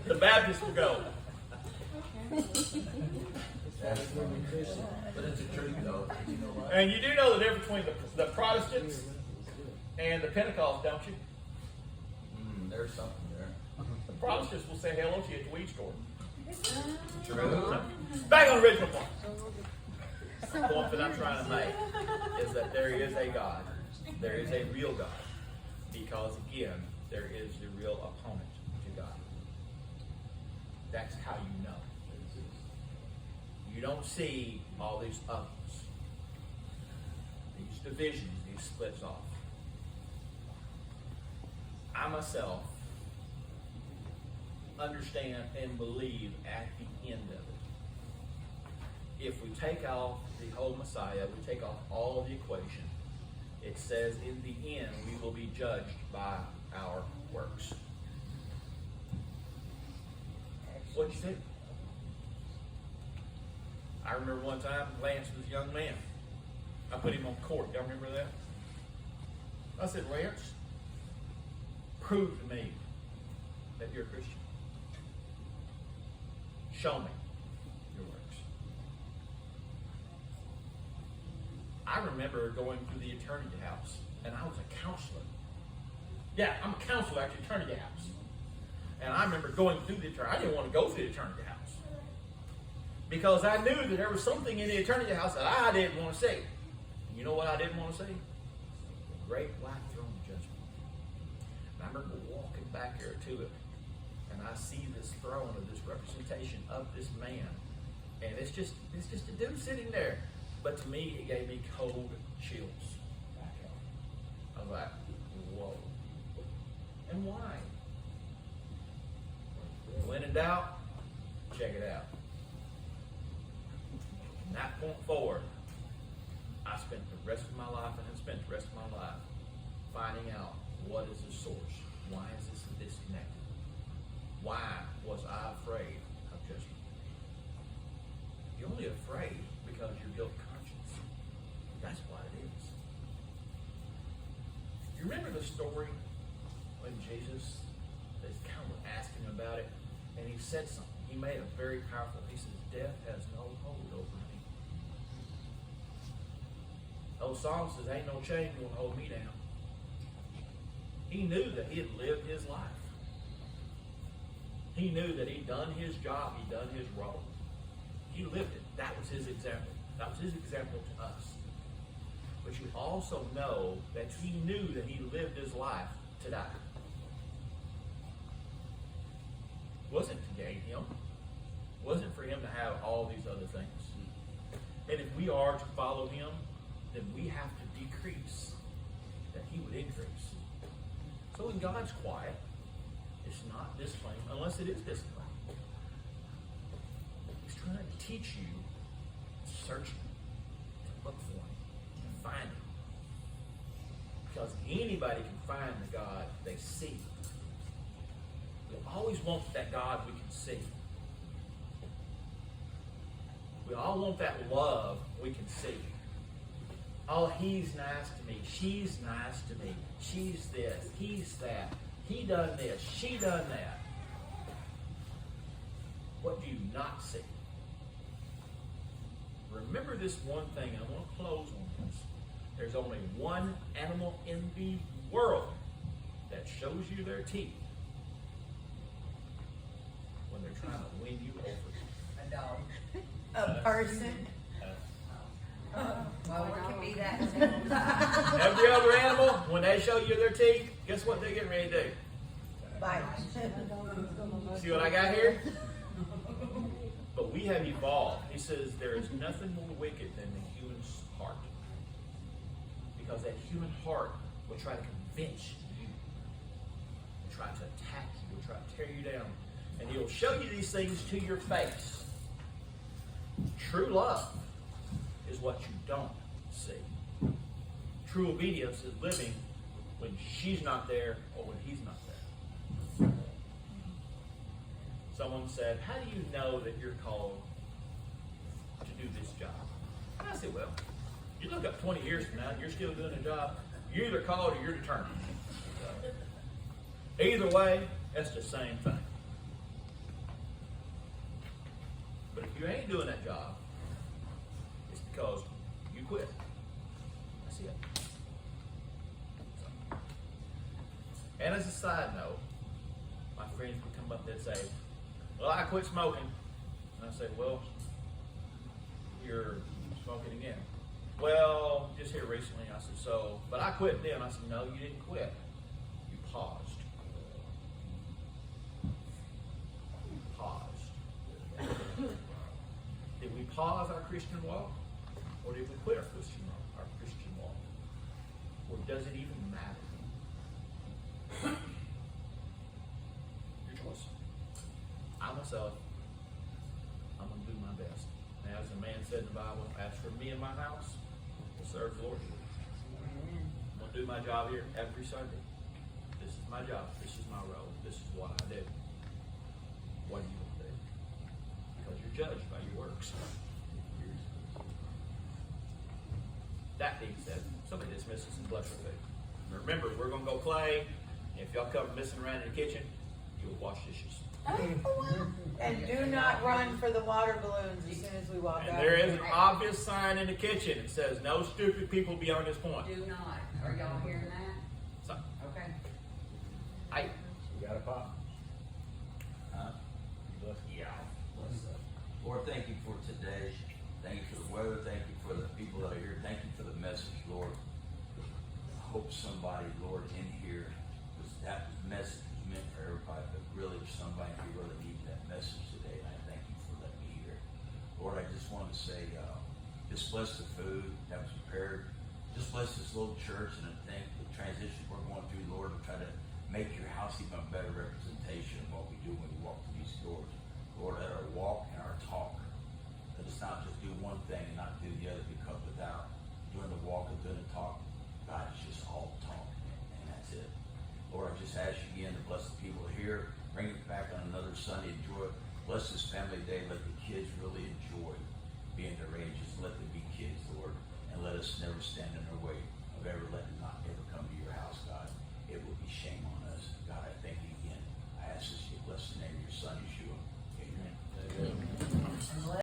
The Baptists will go. But it's a truth, though. And you do know the difference between the Protestants and the Pentecostals, don't you? There's something there. The Protestants will say hello to you at the weed store. True. Back on the original point. The point that I'm trying to make is that there is a God. There is a real God. Because, again, there is the real opponent to God. That's how you know. You don't see all these others. These divisions, these splits off. I myself understand and believe at the end of it. If we take off the whole Messiah, we take off all the equation, it says in the end we will be judged by our works. What'd you think? I remember one time Lance was a young man. I put him on court. Y'all remember that? I said, Lance, prove to me that you're a Christian. Show me your works. I remember going to the eternity house, and I was a counselor. Yeah, I'm a counselor at the eternity house. And I remember going through the eternity. I didn't want to go through the eternity house. Because I knew that there was something in the eternity house that I didn't want to see. And you know what I didn't want to see? The great white throne of judgment. And I remember walking back here to it. And I see this throne of this representation of this man. And it's just a dude sitting there. But to me, it gave me cold chills. I was like, whoa. And why? When in doubt, check it out. From that point forward, I spent the rest of my life, and have spent the rest of my life finding out what is the source. Why is this disconnected? Why was I afraid of judgment? You're only afraid because you're guilt conscious. That's what it is. You remember the story when Jesus, they kind of asking him about it, and he said something. He made a very powerful, he says, death has no hold over me. Old song says, ain't no chain gonna hold me down. He knew that he had lived his life. He knew that he'd done his job, he'd done his role. He lived it. That was his example. That was his example to us. But you also know that he knew that he lived his life to die. It wasn't to gain him. It wasn't for him to have all these other things. And if we are to follow him, then we have to decrease that he would increase. So when God's quiet, it's not discipline unless it is discipline. He's trying to teach you to search him, to look for him, to find him. Because anybody can find the God they see. We always want that God we can see. We all want that love we can see. Oh, he's nice to me. She's nice to me. She's this. He's that. He done this. She done that. What do you not see? Remember this one thing. I want to close on this. There's only one animal in the world that shows you their teeth when they're trying to win you over. A dog. A person. Well, it can be that. Every other animal, when they show you their teeth, guess what they're getting ready to do? Bite. See what I got here? But we have evolved. He says there is nothing more wicked than the human heart. Because that human heart will try to convince you. Will try to attack you. Will try to tear you down. And he'll show you these things to your face. True love is what you don't see. True obedience is living when she's not there or when he's not there. Someone said, how do you know that you're called to do this job? And I said, well, you look up 20 years from now and you're still doing the job, you're either called or you're determined. Either way, that's the same thing. But if you ain't doing that job, it's because you quit. That's it. So. And as a side note, my friends would come up and say, well, I quit smoking. And I say, well, you're smoking again. Well, just here recently. I said, so, but I quit then. I said, no, you didn't quit. You paused. You paused. Did we pause our Christian walk? Or did we quit our Christian walk? Or does it even matter? Your choice. I myself, I'm going to do my best. And as the man said in the Bible, as for me and my house, we'll serve the Lord. I'm going to do my job here every Sunday. This is my job. This is my role. This is what I do. What are you going to do? Because you're judged by your works. That being said, somebody dismisses and bless your food. Remember, we're going to go play. If y'all come messing around in the kitchen, you'll wash dishes. And do not run for the water balloons as soon as we walk And out. there is an obvious sign in the kitchen. It says, no stupid people beyond this point. Do not. Are y'all hearing that? So, Okay. I, You got a pop? Huh? yeah. Lord, thank you for today. Thank you for the weather. Thank you for the people that are here. Thank you for the message, Lord. I hope somebody, Lord, in here, that message was meant for everybody, but really if somebody who really needs that message today, and I thank you for letting me hear. Lord, I just want to say, just bless the food that was prepared. Just bless this little church, and I think the transition we're going through, Lord, to try to make your house even a better representation of what we do when we walk through these doors. Lord, let our walk and our talk, let us not just do one thing and not do the other, because without doing the walk and doing the talk, God, it's just all talk, and that's it. Lord, I just ask you again to bless the people here, bring it back on another Sunday, enjoy it. Bless this family day, let the kids really enjoy being their ages, let them be kids, Lord, and let us never stand in their way of ever letting